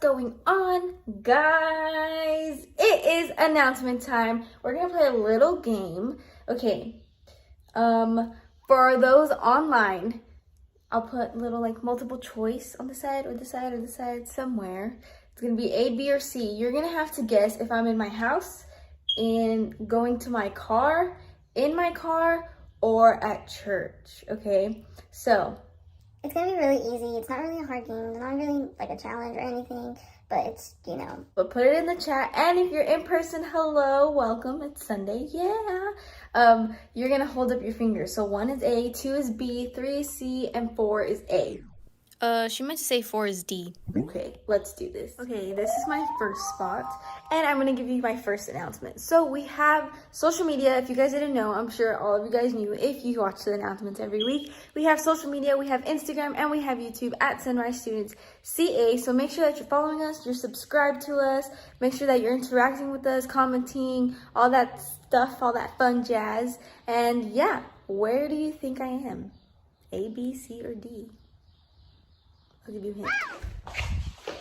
Going on, guys? It is announcement time. We're gonna play a little game. Okay, for those online, I'll put little like multiple choice on the side or the side or the side somewhere. It's gonna be A, B, or C. You're gonna have to guess if I'm in my house, in going to my car, in my car, or at church. Okay, so it's gonna be really easy. It's not really a hard game. It's not really like a challenge or anything, but it's, you know. But put it in the chat. And if you're in person, hello, welcome. It's Sunday, yeah. You're gonna hold up your fingers. So 1 is A, 2 is B, 3 is C, and 4 is A. She meant to say 4 is D. Okay, let's do this. Okay, this is my first spot, and I'm gonna give you my first announcement. So we have social media. If you guys didn't know, I'm sure all of you guys knew if you watch the announcements every week. We have social media, we have Instagram, and we have YouTube at Sunrise Students CA. So make sure that you're following us, you're subscribed to us, make sure that you're interacting with us, commenting, all that stuff, all that fun jazz. And yeah, where do you think I am? A, B, C, or D? I'll give you a hint.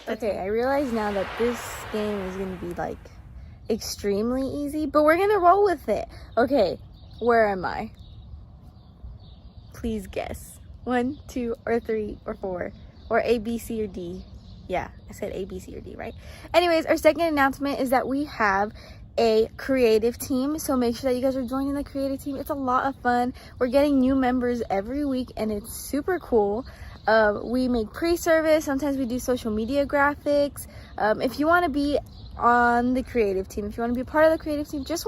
Okay, I realize now that this game is gonna be like extremely easy, but we're gonna roll with it. Okay, where am I? Please guess. 1, 2, or 3, or 4, or A, B, C, or D. Yeah, I said A, B, C, or D, right? Anyways, our second announcement is that we have a creative team, so make sure that you guys are joining the creative team. It's a lot of fun. We're getting new members every week, and it's super cool. We make pre-service. Sometimes we do social media graphics. If you want to be on the creative team, if you want to be a part of the creative team, just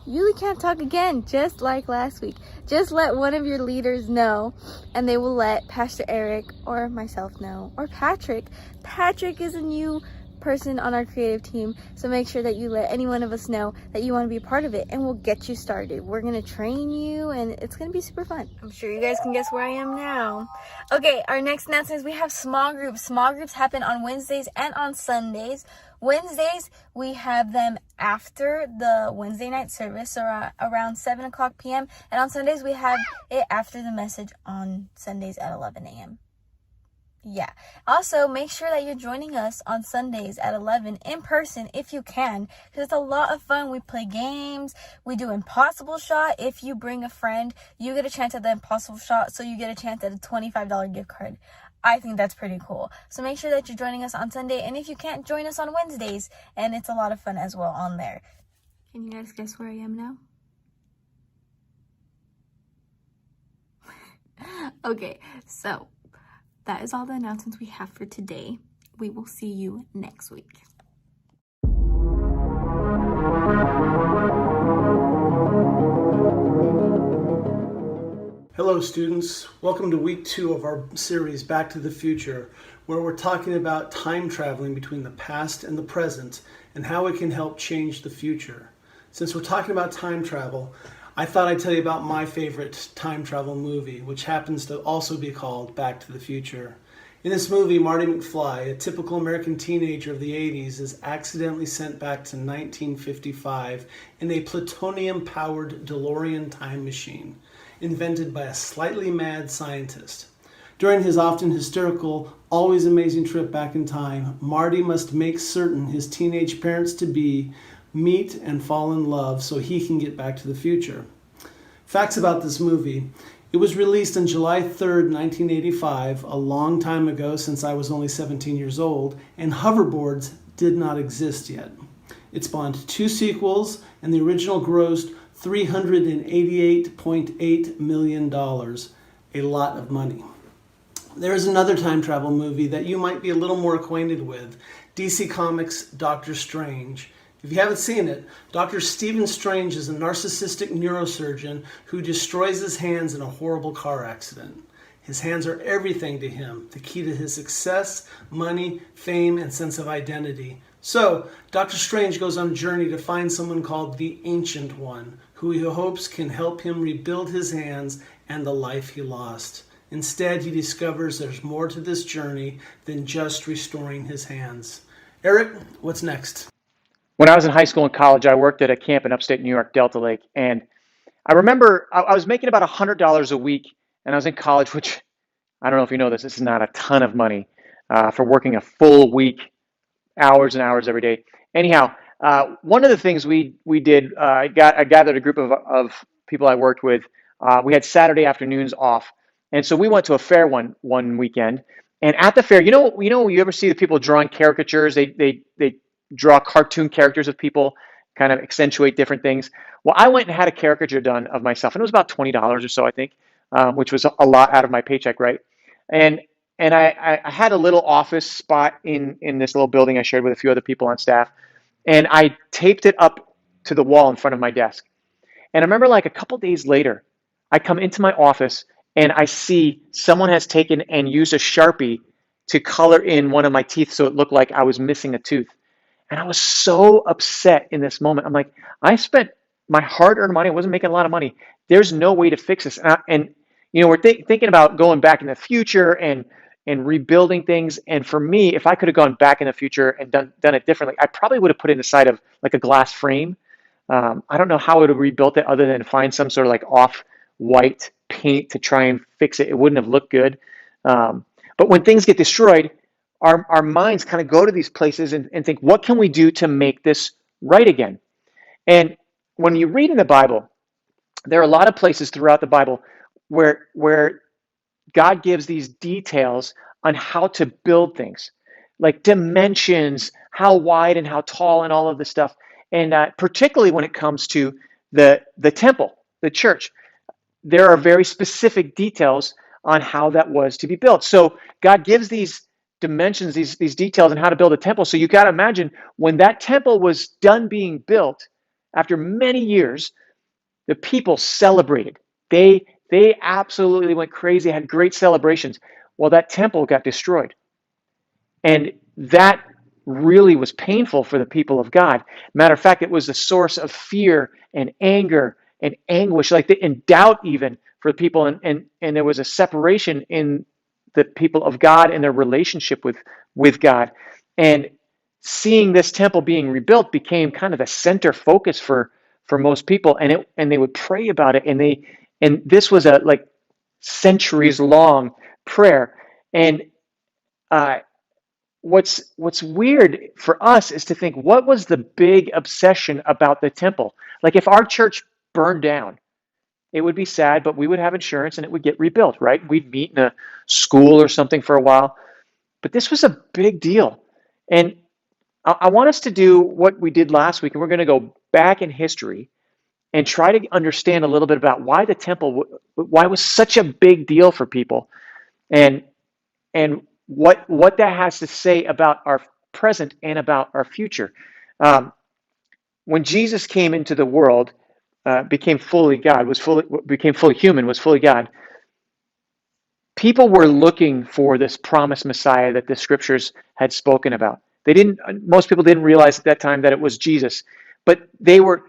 Yuli can't talk again, just like last week. Just let one of your leaders know, and they will let Pastor Eric or myself know, or Patrick. Patrick is a new person on our creative team, so make sure that you let any one of us know that you want to be a part of it, and we'll get you started. We're gonna train you, and it's gonna be super fun. I'm sure you guys can guess where I am now. Okay, our next announcement is we have small groups. Small groups happen on Wednesdays and on Sundays. Wednesdays, we have them after the Wednesday night service, so around 7 o'clock p.m. And on Sundays, we have it after the message on Sundays at 11 a.m. Yeah. Also, make sure that you're joining us on Sundays at 11 in person if you can, because it's a lot of fun. We play games. We do Impossible Shot. If you bring a friend, you get a chance at the Impossible Shot, so you get a chance at a $25 gift card. I think that's pretty cool. So make sure that you're joining us on Sunday, and if you can't, join us on Wednesdays, and it's a lot of fun as well on there. Can you guys guess where I am now? Okay, so that is all the announcements we have for today. We will see you next week. Hello students, welcome to week 2 of our series Back to the Future, where we're talking about time traveling between the past and the present and how it can help change the future. Since we're talking about time travel, I thought I'd tell you about my favorite time travel movie, which happens to also be called Back to the Future. In this movie, Marty McFly, a typical American teenager of the 80s, is accidentally sent back to 1955 in a plutonium-powered DeLorean time machine, invented by a slightly mad scientist. During his often hysterical, always amazing trip back in time, Marty must make certain his teenage parents-to-be meet and fall in love so he can get back to the future. Facts about this movie. It was released on July 3rd, 1985, a long time ago since I was only 17 years old, and hoverboards did not exist yet. It spawned 2 sequels, and the original grossed $388.8 million, a lot of money. There is another time travel movie that you might be a little more acquainted with, DC Comics' Doctor Strange. If you haven't seen it, Dr. Stephen Strange is a narcissistic neurosurgeon who destroys his hands in a horrible car accident. His hands are everything to him, the key to his success, money, fame, and sense of identity. So, Dr. Strange goes on a journey to find someone called the Ancient One, who he hopes can help him rebuild his hands and the life he lost. Instead, he discovers there's more to this journey than just restoring his hands. Eric, what's next? When I was in high school and college, I worked at a camp in upstate New York, Delta Lake, and I remember I was making about $100 a week, and I was in college, which I don't know if you know this is not a ton of money for working a full week, hours and hours every day. Anyhow, one of the things we did, I gathered a group of people I worked with. We had Saturday afternoons off, and so we went to a fair one weekend. And at the fair, you ever see the people drawing caricatures? They draw cartoon characters of people, kind of accentuate different things. Well, I went and had a caricature done of myself, and it was about $20 or so, I think, which was a lot out of my paycheck, right? And I had a little office spot in this little building I shared with a few other people on staff, and I taped it up to the wall in front of my desk. And I remember like a couple days later, I come into my office and I see someone has taken and used a Sharpie to color in one of my teeth so it looked like I was missing a tooth. And I was so upset in this moment. I'm like, I spent my hard-earned money. I wasn't making a lot of money. There's no way to fix this. And we're thinking about going back in the future and rebuilding things. And for me, if I could have gone back in the future and done it differently, I probably would have put it inside of like a glass frame. I don't know how I would have rebuilt it other than find some sort of like off-white paint to try and fix it. It wouldn't have looked good. But when things get destroyed, our minds kind of go to these places and think, what can we do to make this right again? And when you read in the Bible, there are a lot of places throughout the Bible where God gives these details on how to build things, like dimensions, how wide and how tall and all of this stuff. And particularly when it comes to the temple, the church, there are very specific details on how that was to be built. So God gives these dimensions, these details on how to build a temple. So you got to imagine when that temple was done being built, after many years, the people celebrated. They absolutely went crazy, had great celebrations. Well, that temple got destroyed. And that really was painful for the people of God. Matter of fact, it was the source of fear and anger and anguish, and doubt even for the people. And there was a separation in the people of God and their relationship with God. And seeing this temple being rebuilt became kind of the center focus for most people. And they would pray about it. And this was a centuries long prayer. And what's weird for us is to think, what was the big obsession about the temple? Like, if our church burned down, it would be sad, but we would have insurance and it would get rebuilt, right? We'd meet in a school or something for a while. But this was a big deal. And I want us to do what we did last week, and we're going to go back in history and try to understand a little bit about why the temple, why it was such a big deal for people, and what that has to say about our present and about our future. When Jesus came into the world, became fully God, became fully human, was fully God, people were looking for this promised Messiah that the scriptures had spoken about. Most people didn't realize at that time that it was Jesus, but they were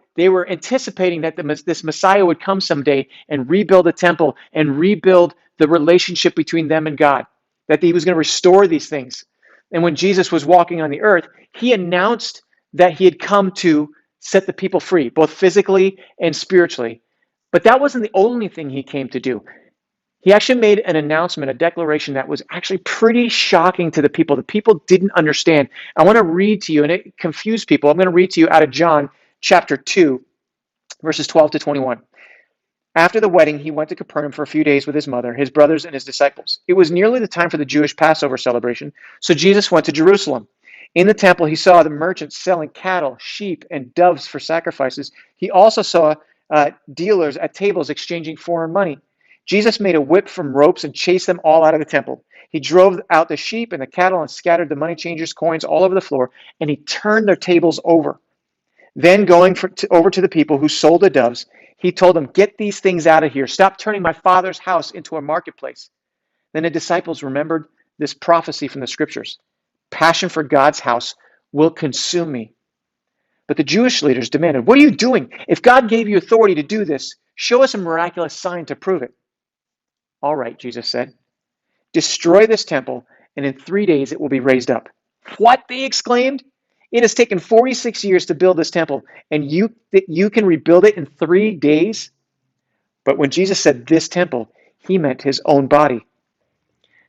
anticipating that this Messiah would come someday and rebuild the temple and rebuild the relationship between them and God, that he was going to restore these things. And when Jesus was walking on the earth, he announced that he had come to set the people free, both physically and spiritually. But that wasn't the only thing he came to do. He actually made an announcement, a declaration that was actually pretty shocking to the people. The people didn't understand. I want to read to you, and it confused people. I'm going to read to you out of John chapter 2, verses 12 to 21. After the wedding, he went to Capernaum for a few days with his mother, his brothers, and his disciples. It was nearly the time for the Jewish Passover celebration, so Jesus went to Jerusalem. In the temple, he saw the merchants selling cattle, sheep, and doves for sacrifices. He also saw dealers at tables exchanging foreign money. Jesus made a whip from ropes and chased them all out of the temple. He drove out the sheep and the cattle and scattered the money changers' coins all over the floor, and he turned their tables over. Then going over to the people who sold the doves, he told them, "Get these things out of here. Stop turning my Father's house into a marketplace." Then the disciples remembered this prophecy from the scriptures. Passion for God's house will consume me. But the Jewish leaders demanded, "What are you doing? If God gave you authority to do this, show us a miraculous sign to prove it." "All right," Jesus said. "Destroy this temple, and in 3 days it will be raised up." "What?" they exclaimed. "It has taken 46 years to build this temple, and you can rebuild it in 3 days?" But when Jesus said this temple, he meant his own body.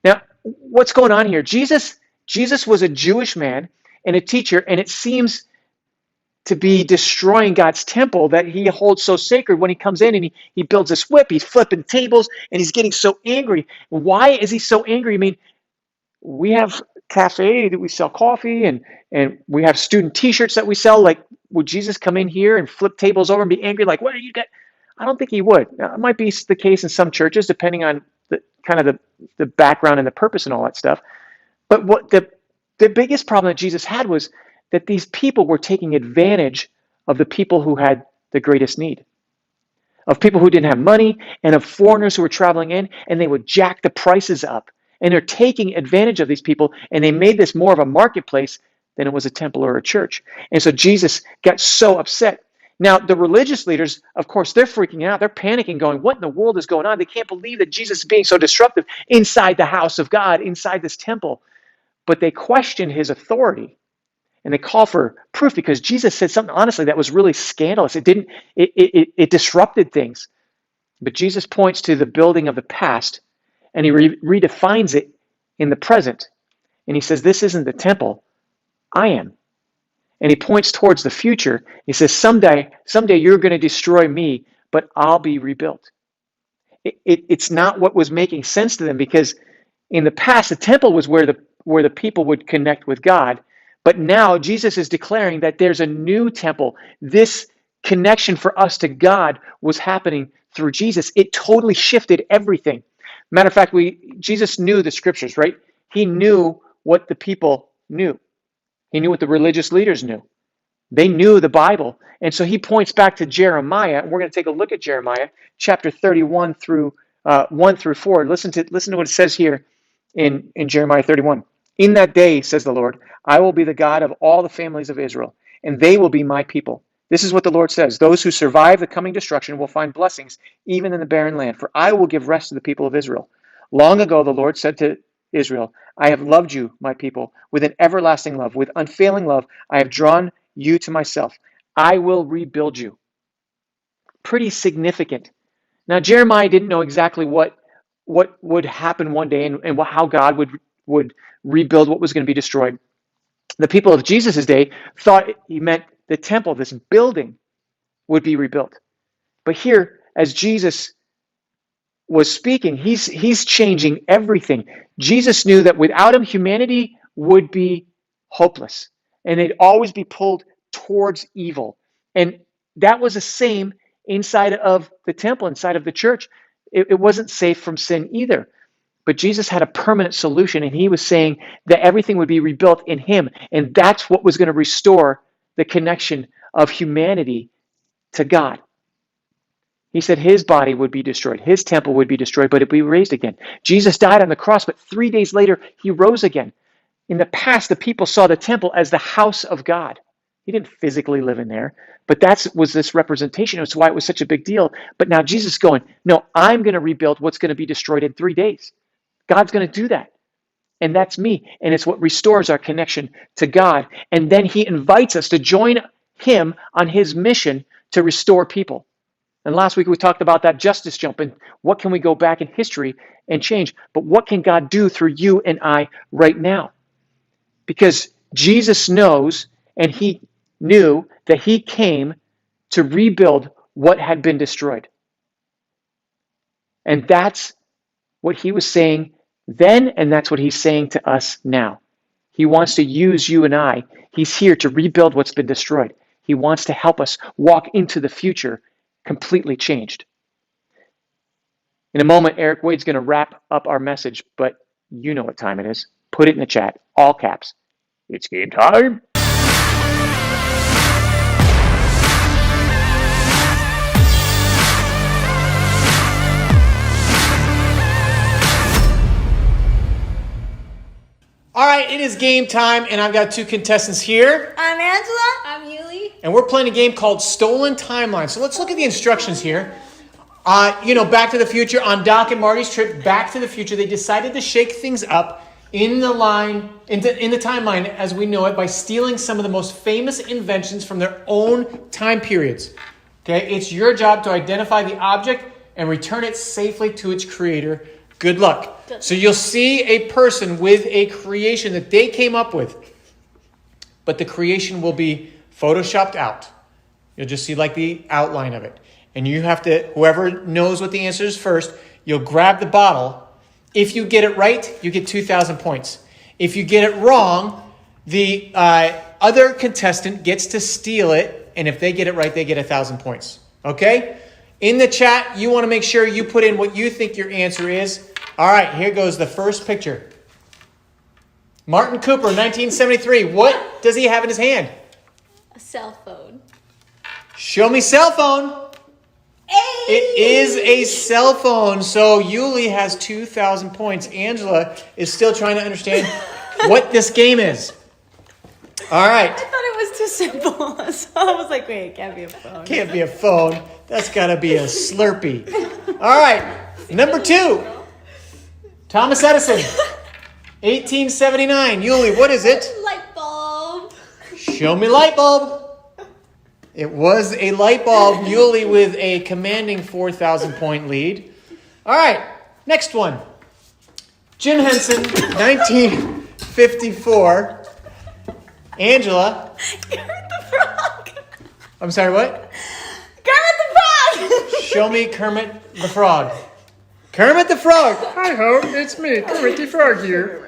Now, what's going on here? Jesus was a Jewish man and a teacher, and it seems to be destroying God's temple that he holds so sacred. When he comes in and he builds this whip, he's flipping tables, and he's getting so angry. Why is he so angry? I mean, we have cafe that we sell coffee, and we have student t-shirts that we sell. Like, would Jesus come in here and flip tables over and be angry? Like, what are you got? I don't think he would. Now, it might be the case in some churches, depending on the background and the purpose and all that stuff. But what the biggest problem that Jesus had was that these people were taking advantage of the people who had the greatest need, of people who didn't have money, and of foreigners who were traveling in, and they would jack the prices up. And they're taking advantage of these people, and they made this more of a marketplace than it was a temple or a church. And so Jesus got so upset. Now, the religious leaders, of course, they're freaking out. They're panicking, going, "What in the world is going on?" They can't believe that Jesus is being so disruptive inside the house of God, inside this temple. But they question his authority. And they call for proof because Jesus said something, honestly, that was really scandalous. It disrupted things. But Jesus points to the building of the past, and he redefines it in the present. And he says, "This isn't the temple, I am." And he points towards the future. He says, someday you're going to destroy me, but I'll be rebuilt. It's not what was making sense to them, because in the past, the temple was where the people would connect with God. But now Jesus is declaring that there's a new temple. This connection for us to God was happening through Jesus. It totally shifted everything. Matter of fact, Jesus knew the scriptures, right? He knew what the people knew. He knew what the religious leaders knew. They knew the Bible. And so he points back to Jeremiah. And we're going to take a look at Jeremiah chapter 31 through 1 through 4. Listen to what it says here in Jeremiah 31. In that day, says the Lord, I will be the God of all the families of Israel, and they will be my people. This is what the Lord says. Those who survive the coming destruction will find blessings even in the barren land, for I will give rest to the people of Israel. Long ago, the Lord said to Israel, I have loved you, my people, with an everlasting love. With unfailing love, I have drawn you to myself. I will rebuild you. Pretty significant. Now, Jeremiah didn't know exactly what would happen one day and how God would rebuild what was going to be destroyed. The people of Jesus' day thought he meant the temple, this building, would be rebuilt. But here, as Jesus was speaking, he's changing everything. Jesus knew that without him, humanity would be hopeless, and they'd always be pulled towards evil. And that was the same inside of the temple, inside of the church. It wasn't safe from sin either. But Jesus had a permanent solution, and he was saying that everything would be rebuilt in him, and that's what was going to restore the connection of humanity to God. He said his body would be destroyed, his temple would be destroyed, but it would be raised again. Jesus died on the cross, but 3 days later, he rose again. In the past, the people saw the temple as the house of God. He didn't physically live in there, but that was this representation. That's why it was such a big deal. But now Jesus is going, no, I'm going to rebuild what's going to be destroyed in 3 days. God's going to do that. And that's me. And it's what restores our connection to God. And then he invites us to join him on his mission to restore people. And last week we talked about that justice jump and what can we go back in history and change. But what can God do through you and I right now? Because Jesus knows, and he knew that he came to rebuild what had been destroyed. And that's what he was saying then, and that's what he's saying to us now. He wants to use you and I. He's here to rebuild what's been destroyed. He wants to help us walk into the future completely changed. In a moment, Eric Wade's going to wrap up our message, but you know what time it is. Put it in the chat, all caps. It's game time. All right, it is game time, and I've got two contestants here. I'm Angela. I'm Yuli. And we're playing a game called Stolen Timeline. So let's look at the instructions here. Back to the Future, on Doc and Marty's trip Back to the Future, they decided to shake things up in the timeline as we know it by stealing some of the most famous inventions from their own time periods. Okay, it's your job to identify the object and return it safely to its creator. Good luck. So you'll see a person with a creation that they came up with, but the creation will be photoshopped out. You'll just see like the outline of it. And you have to, whoever knows what the answer is first, you'll grab the bottle. If you get it right, you get 2,000 points. If you get it wrong, the other contestant gets to steal it. And if they get it right, they get 1,000 points. Okay? In the chat, you want to make sure you put in what you think your answer is. All right, here goes the first picture. Martin Cooper, 1973. What does he have in his hand? A cell phone. Show me cell phone. Hey! It is a cell phone. So Yuli has 2,000 points. Angela is still trying to understand what this game is. All right. I thought it was too simple, so I was like, wait, it can't be a phone. Can't be a phone. That's got to be a Slurpee. All right. Number 2. Thomas Edison, 1879. Yuli, what is it? Light bulb. Show me light bulb. It was a light bulb. Yuli with a commanding 4,000 point lead. All right, next one. Jim Henson, 1954. Angela. Kermit the Frog. I'm sorry, what? Kermit the Frog. Show me Kermit the Frog. Kermit the Frog. Hi ho, it's me, Kermit the Frog here.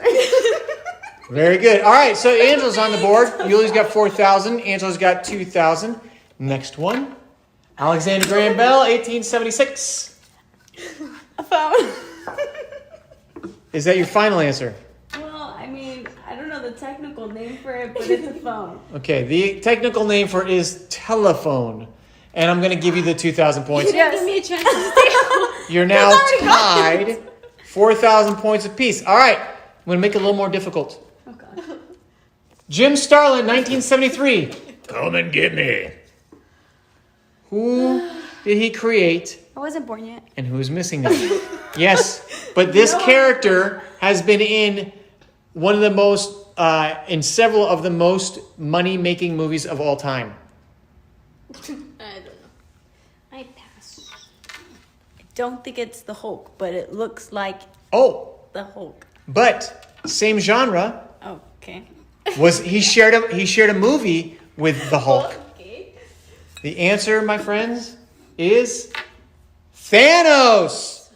Very good. All right, so Angela's on the board. Yuli's got 4,000. Angela's got 2,000. Next one. Alexander Graham Bell, 1876. A phone. Is that your final answer? Well, I mean, I don't know the technical name for it, but it's a phone. Okay, the technical name for it is telephone. And I'm going to give you the 2,000 points. Yes. Give me a chance to steal. You're now tied 4,000 points apiece. All right, I'm going to make it a little more difficult. Jim Starlin, 1973. Come and get me. Who did he create? I wasn't born yet. And who's missing that? Yes, but this character has been in one of the most, in several of the most money-making movies of all time. I don't know. I pass. I don't think it's the Hulk, but it looks like Oh, the Hulk. but same genre. Okay. He shared a movie with the Hulk. Okay. The answer, my friends, is Thanos.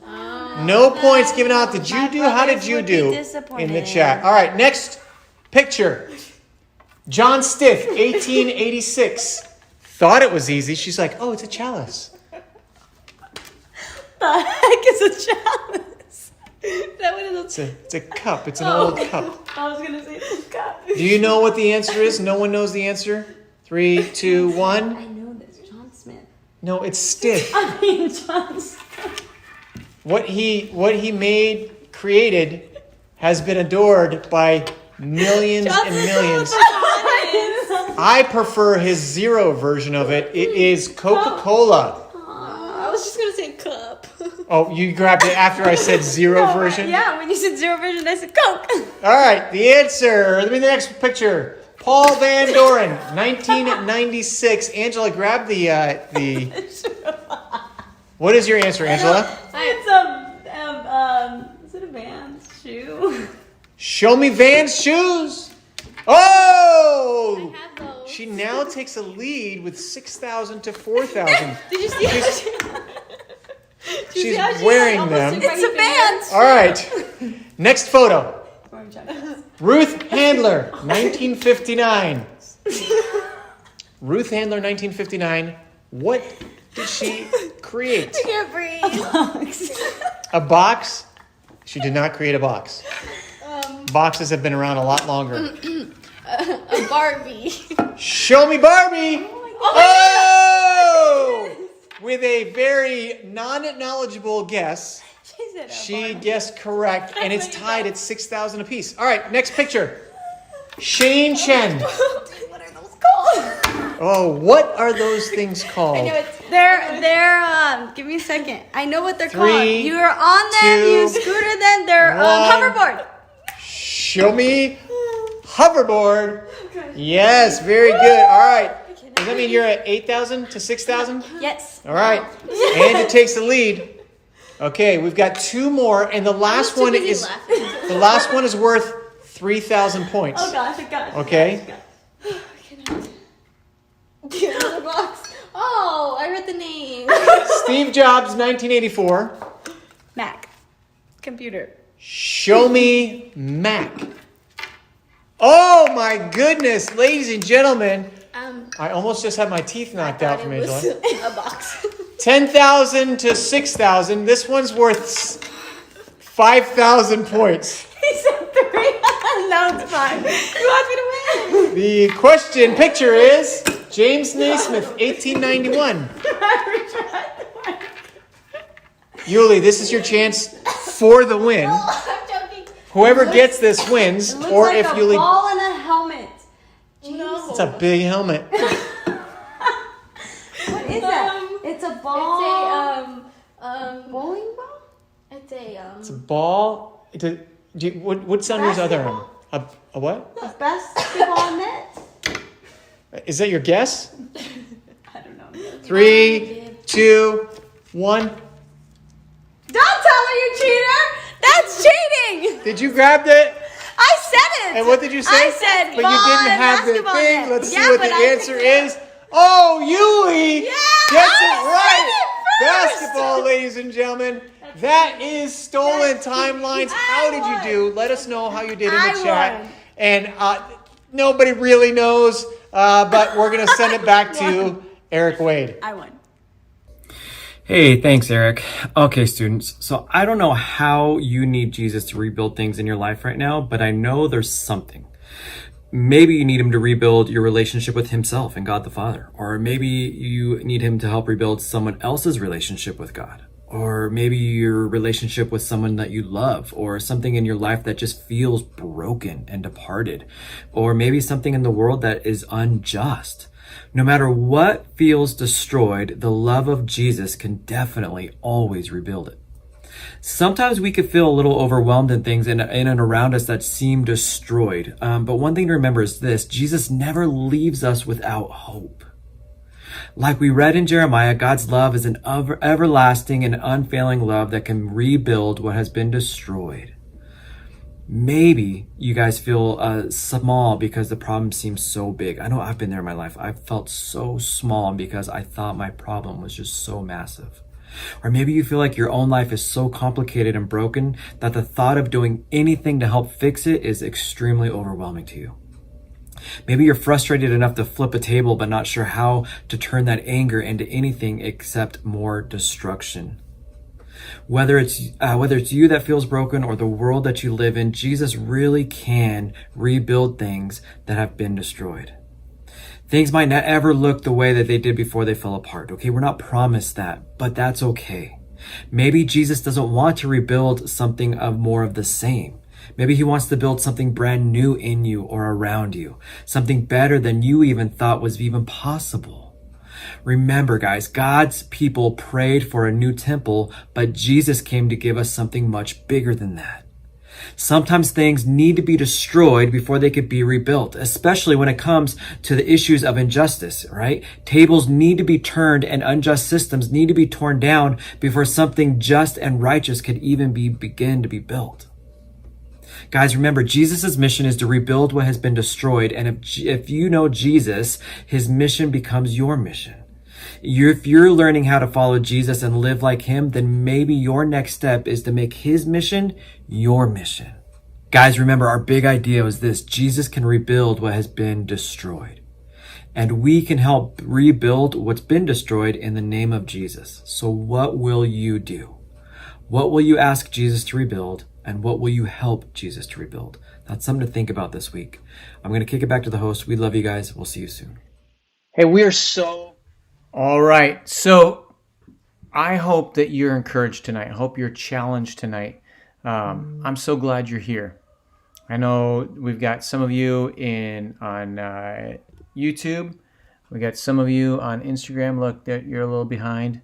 No points given out. Did you do? How did you brothers would be do disappointed. in the chat? All right, next picture. John Stiff, 1886. Thought it was easy. She's like, oh, it's a chalice. The heck is a chalice? That one is It's a cup. It's an old cup. I was gonna say it's a cup. Do you know what the answer is? No one knows the answer. 3, 2, 1. I know this, John Smith. No, it's Stiff. I mean, John Smith. What he created has been adored by millions and millions. I prefer his zero version of it. It is Coca-Cola. I was just gonna say cup. Oh, you grabbed it after I said zero version? Yeah, when you said zero version, I said Coke. All right, the answer. Let me the next picture. Paul Van Doren, 1996. Angela, grab the. What is your answer, Angela? It's is it a Vans shoe? Show me Van's shoes. Oh! I have those. She now takes a lead with 6,000 to 4,000. Did you see how she? She's wearing them. It's a Vans. All right. Next photo. Ruth Handler, 1959. Ruth Handler, 1959. What did she create? I can't breathe. A box? She did not create a box. Boxes have been around a lot longer. A Barbie. Show me Barbie! Oh! With a very non-knowledgeable guess, she guessed correct, and it's tied at 6,000 apiece. All right, next picture. Shane Chen. What are those called? Oh, what are those things called? They're give me a second. I know what they're called. 3, You are on them, 2, you scooter them, they're 1. hoverboard. Show me hoverboard. Yes, very good. All right. Does that mean you're at 8,000 to 6,000? Yes. All right. And it takes the lead. Okay, we've got 2 more, and the last one is worth 3,000 points. Oh gosh, I got it. Okay. Give me the box. Oh, I read the name. Steve Jobs, 1984. Mac. Computer. Show me Mac. Oh my goodness, ladies and gentlemen. I almost just had my teeth knocked out from Angela. A box. 10,000 to 6,000. This one's worth 5,000 points. He said 3. No, it's 5. You want me to win? The question picture is James Naismith, 1891. Yuli, this is your chance for the win. I'm joking. Whoever gets this wins, It looks or like if a Yuli... ball and a helmet. No. It's a big helmet. What is that? It's a ball. It's bowling ball? It's It's a ball. What sound is other arm? A what? A basketball net? Is that your guess? I don't know. 3, 2, 1. Don't tell her, you cheater! That's cheating! Did you grab it? I said it! And what did you say? I said but ball you didn't and have the basketball thing. net. Let's see Yeah, what but the I answer picked it is. Oh, Yuli gets I it right. said it first. Basketball, ladies and gentlemen. That is Stolen Timelines. How did you do? Let us know how you did in the I chat. won. And nobody really knows, but we're going to send it back to Eric Wade. I won. Hey, thanks, Eric. Okay, students. So I don't know how you need Jesus to rebuild things in your life right now, but I know there's something. Maybe you need him to rebuild your relationship with himself and God the Father. Or maybe you need him to help rebuild someone else's relationship with God. or maybe your relationship with someone that you love, or something in your life that just feels broken and departed, or maybe something in the world that is unjust. No matter what feels destroyed, the love of Jesus can definitely always rebuild it. Sometimes we could feel a little overwhelmed in things in and around us that seem destroyed. But one thing to remember is this: Jesus never leaves us without hope. Like we read in Jeremiah, God's love is an everlasting and unfailing love that can rebuild what has been destroyed. Maybe you guys feel small because the problem seems so big. I know I've been there in my life. I've felt so small because I thought my problem was just so massive. Or maybe you feel like your own life is so complicated and broken that the thought of doing anything to help fix it is extremely overwhelming to you. Maybe you're frustrated enough to flip a table but not sure how to turn that anger into anything except more destruction. Whether it's you that feels broken or the world that you live in, Jesus really can rebuild things that have been destroyed. Things might not ever look the way that they did before they fell apart. Okay, we're not promised that, but that's okay. Maybe Jesus doesn't want to rebuild something of more of the same. Maybe he wants to build something brand new in you or around you, something better than you even thought was even possible. Remember, guys, God's people prayed for a new temple, but Jesus came to give us something much bigger than that. Sometimes things need to be destroyed before they could be rebuilt, especially when it comes to the issues of injustice, right? Tables need to be turned and unjust systems need to be torn down before something just and righteous could even begin to be built. Guys, remember, Jesus' mission is to rebuild what has been destroyed. And if you know Jesus, his mission becomes your mission. If you're learning how to follow Jesus and live like him, then maybe your next step is to make his mission your mission. Guys, remember, our big idea was this: Jesus can rebuild what has been destroyed. And we can help rebuild what's been destroyed in the name of Jesus. So what will you do? What will you ask Jesus to rebuild? And what will you help Jesus to rebuild? That's something to think about this week. I'm going to kick it back to the host. We love you guys. We'll see you soon. Hey, we are so... All right. So I hope that you're encouraged tonight. I hope you're challenged tonight. I'm so glad you're here. I know we've got some of you on YouTube. We got some of you on Instagram. Look, you're a little behind.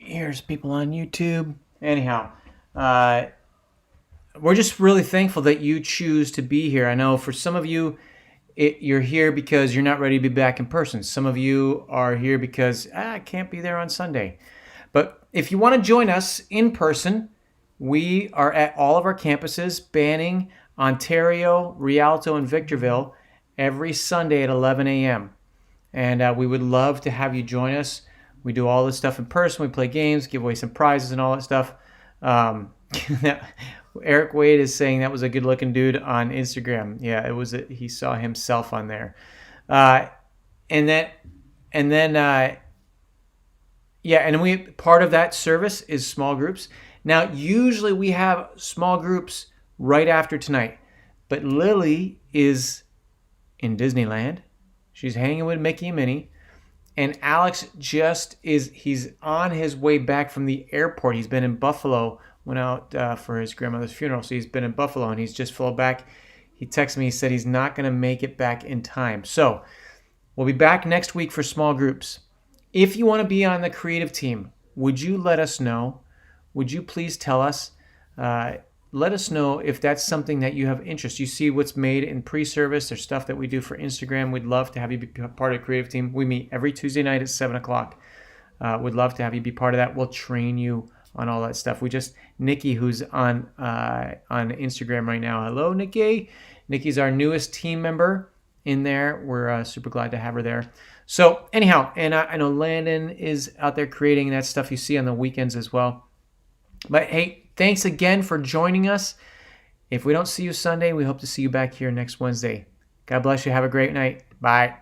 Here's people on YouTube. Anyhow, we're just really thankful that you choose to be here. I know for some of you, you're here because you're not ready to be back in person. Some of you are here because I can't be there on Sunday. But if you want to join us in person, we are at all of our campuses: Banning, Ontario, Rialto, and Victorville, every Sunday at 11 a.m. And we would love to have you join us. We do all this stuff in person. We play games, give away some prizes and all that stuff. Eric Wade is saying that was a good-looking dude on Instagram. Yeah, it was. He saw himself on there, and we part of that service is small groups. Now, usually we have small groups right after tonight, but Lily is in Disneyland. She's hanging with Mickey and Minnie. And Alex he's on his way back from the airport. He's been in Buffalo, went out for his grandmother's funeral. So he's been in Buffalo and he's just flew back. He texted me, he said he's not going to make it back in time. So we'll be back next week for small groups. If you want to be on the creative team, would you let us know? Would you please tell us? Let us know if that's something that you have interest. You see what's made in pre-service. There's stuff that we do for Instagram. We'd love to have you be part of the creative team. We meet every Tuesday night at 7 o'clock. We'd love to have you be part of that. We'll train you on all that stuff. Nikki, who's on Instagram right now. Hello, Nikki. Nikki's our newest team member in there. We're super glad to have her there. So anyhow, and I know Landon is out there creating that stuff you see on the weekends as well. But hey, thanks again for joining us. If we don't see you Sunday, we hope to see you back here next Wednesday. God bless you. Have a great night. Bye.